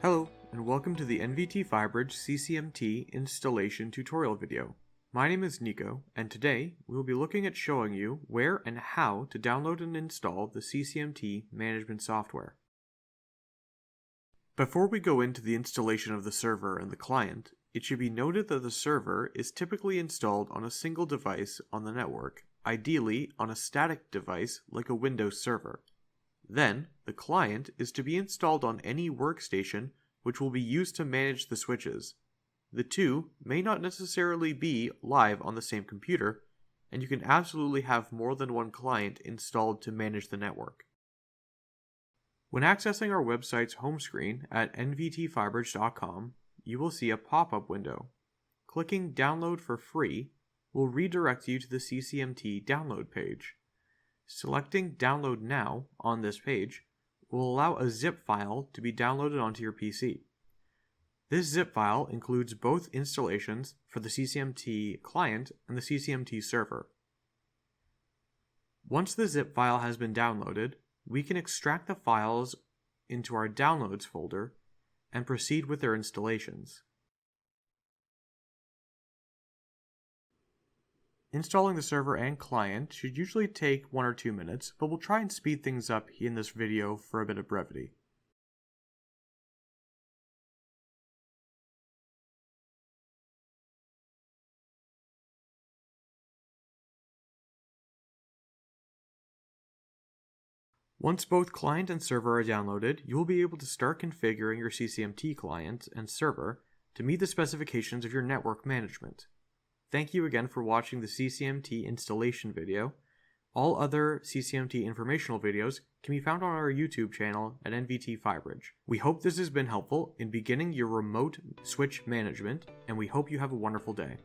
Hello, and welcome to the NVT Phybridge CCMT installation tutorial video. My name is Nico, and today we will be looking at showing you where and how to download and install the CCMT management software. Before we go into the installation of the server and the client, it should be noted that the server is typically installed on a single device on the network, ideally on a static device like a Windows server. Then, the client is to be installed on any workstation which will be used to manage the switches. The two may not necessarily be live on the same computer, and you can absolutely have more than one client installed to manage the network. When accessing our website's home screen at nvtphybridge.com, you will see a pop-up window. Clicking Download for Free will redirect you to the CCMT download page. Selecting Download Now on this page will allow a zip file to be downloaded onto your PC. This zip file includes both installations for the CCMT client and the CCMT server. Once the zip file has been downloaded, we can extract the files into our Downloads folder and proceed with their installations. Installing the server and client should usually take 1 or 2 minutes, but we'll try and speed things up in this video for a bit of brevity. Once both client and server are downloaded, you will be able to start configuring your CCMT client and server to meet the specifications of your network management. Thank you again for watching the CCMT installation video. All other CCMT informational videos can be found on our YouTube channel at NVT Phybridge. We hope this has been helpful in beginning your remote switch management, and we hope you have a wonderful day.